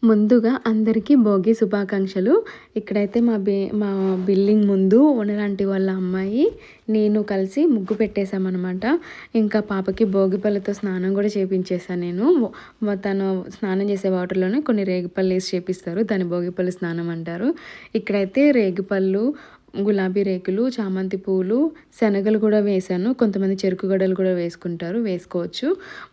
ముందుగా అందరికీ భోగి శుభాకాంక్షలు. ఇక్కడైతే మా బిల్డింగ్ ముందు ఓనర్ ఆంటీ వాళ్ళ అమ్మాయి, నేను కలిసి ముగ్గు పెట్టేశామనమాట. ఇంకా పాపకి భోగిపళ్ళతో స్నానం కూడా చేపించేశాను నేను. తను స్నానం చేసే వాటర్లోనే కొన్ని రేగిపళ్ళు వేసి చేపిస్తారు. దాన్ని భోగిపళ్ళు స్నానం అంటారు. ఇక్కడైతే రేగిపళ్ళు, గులాబీ రేకులు, చామంతి పూలు, శనగలు కూడా వేశాను. కొంతమంది చెరుకు గడలు కూడా వేసుకోవచ్చు.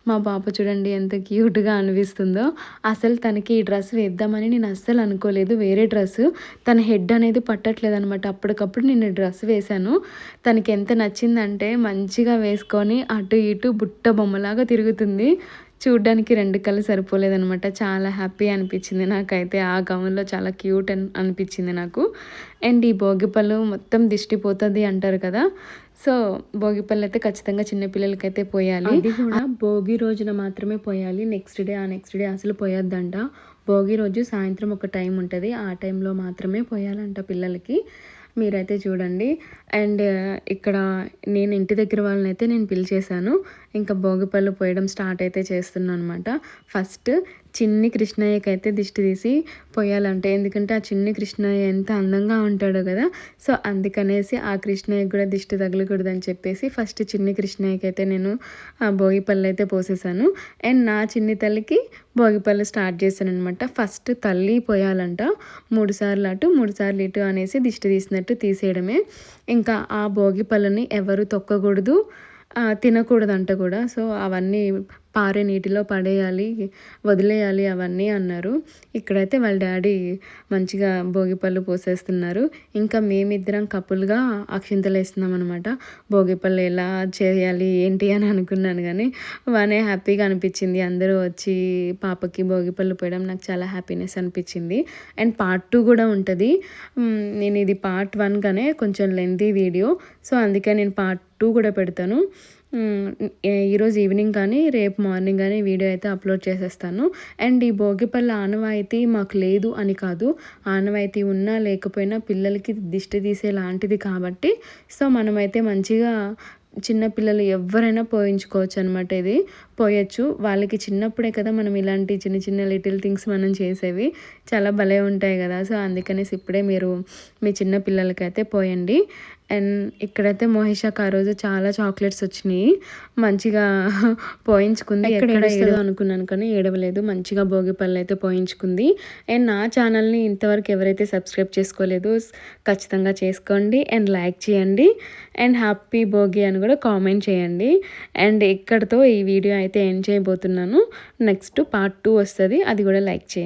మా పాప చూడండి ఎంత క్యూట్గా అనిపిస్తుందో. అసలు తనకి ఈ డ్రెస్ వేద్దామని నేను అస్సలు అనుకోలేదు. వేరే డ్రెస్ తన హెడ్ అనేది పట్టట్లేదు అనమాట. అప్పటికప్పుడు నేను డ్రెస్ వేశాను. తనకి ఎంత నచ్చిందంటే మంచిగా వేసుకొని అటు ఇటు బుట్ట బొమ్మలాగా తిరుగుతుంది. చూడ్డానికి 2 కళ్ళు సరిపోలేదనమాట. చాలా హ్యాపీ అనిపించింది నాకైతే. ఆ గౌన్లో చాలా క్యూట్ అనిపించింది నాకు. అండ్ ఈ భోగిపళ్ళు మొత్తం దిష్టి పోతుంది అంటారు కదా. సో భోగిపళ్ళు అయితే ఖచ్చితంగా చిన్నపిల్లలకైతే పోయాలి. అది కూడా భోగి రోజున మాత్రమే పోయాలి. నెక్స్ట్ డే అసలు పోయొద్దంట. భోగి రోజు సాయంత్రం ఒక టైం ఉంటుంది. ఆ టైంలో మాత్రమే పోయాలంట పిల్లలకి. మీరైతే చూడండి. అండ్ ఇక్కడ నేను ఇంటి దగ్గర వాళ్ళనైతే నేను పిలిచేశాను. ఇంకా భోగిపళ్ళు పోయడం స్టార్ట్ అయితే చేస్తున్నాను అనమాట. ఫస్ట్ చిన్ని కృష్ణయ్యకి అయితే దిష్టి తీసి పోయాలంటే, ఎందుకంటే ఆ చిన్ని కృష్ణయ్య ఎంత అందంగా ఉంటాడో కదా. సో అందుకనేసి ఆ కృష్ణయ్యకి కూడా దిష్టి తగలకూడదని చెప్పేసి ఫస్ట్ చిన్ని కృష్ణయ్యకి అయితే నేను ఆ భోగిపళ్ళు అయితే పోసేసాను. అండ్ నా చిన్ని తల్లికి భోగిపళ్ళు స్టార్ట్ చేశాను అనమాట. ఫస్ట్ తల్లి పోయాలంట. 3 సార్లు అటు 3 సార్లు ఇటు అనేసి దిష్టి తీసినట్టు తీసేయడమే. ఇంకా ఆ భోగిపళ్ళని ఎవరు తొక్కకూడదు, తినకూడదంట కూడా. సో అవన్నీ పారే నీటిలో పడేయాలి, వదిలేయాలి అవన్నీ అన్నారు. ఇక్కడైతే వాళ్ళ డాడీ మంచిగా భోగిపళ్ళు పోసేస్తున్నారు. ఇంకా మేమిద్దరం కపుల్గా అక్షింతలు వేస్తున్నాం అనమాట. భోగిపళ్ళు ఎలా చేయాలి ఏంటి అని అనుకున్నాను, కానీ బాగానే హ్యాపీగా అనిపించింది. అందరూ వచ్చి పాపకి భోగిపళ్ళు పోయడం నాకు చాలా హ్యాపీనెస్ అనిపించింది. అండ్ పార్ట్ 2 కూడా ఉంటుంది. నేను ఇది పార్ట్ 1గానే కొంచెం లెంతీ వీడియో. సో అందుకే నేను పార్ట్ 2 కూడా పెడతాను. ఈరోజు ఈవినింగ్ కానీ రేపు మార్నింగ్ కానీ వీడియో అయితే అప్లోడ్ చేసేస్తాను. అండ్ ఈ భోగిపళ్ళ ఆనవాయితీ మాకు లేదు అని కాదు, ఆనవాయితీ ఉన్నా లేకపోయినా పిల్లలకి దిష్టి తీసే లాంటిది కాబట్టి సో మనమైతే మంచిగా చిన్నపిల్లలు ఎవరైనా పోయించుకోవచ్చు అనమాట. ఇది పోయచ్చు. వాళ్ళకి చిన్నప్పుడే కదా మనం ఇలాంటి చిన్న చిన్న లిటిల్ థింగ్స్ మనం చేసేవి చాలా భలే ఉంటాయి కదా. సో అందుకనేసి ఇప్పుడే మీరు మీ చిన్న పిల్లలకైతే పోయండి. అండ్ ఇక్కడైతే మోహిషాకి ఆ రోజు చాలా చాక్లెట్స్ వచ్చినాయి. మంచిగా పోయించుకుంది. ఎక్కడ ఏడవదు అనుకున్నాను కానీ ఏడవలేదు. మంచిగా భోగిపళ్ళు అయితే పోయించుకుంది. అండ్ నా ఛానల్ని ఇంతవరకు ఎవరైతే సబ్స్క్రైబ్ చేసుకోలేదో ఖచ్చితంగా చేసుకోండి. అండ్ లైక్ చేయండి. అండ్ హ్యాపీ భోగి అని కూడా కామెంట్ చేయండి. అండ్ ఇక్కడతో ఈ వీడియో అయితే ఎండ్ చేయబోతున్నాను. నెక్స్ట్ పార్ట్ 2 వస్తుంది, అది కూడా లైక్ చేయండి.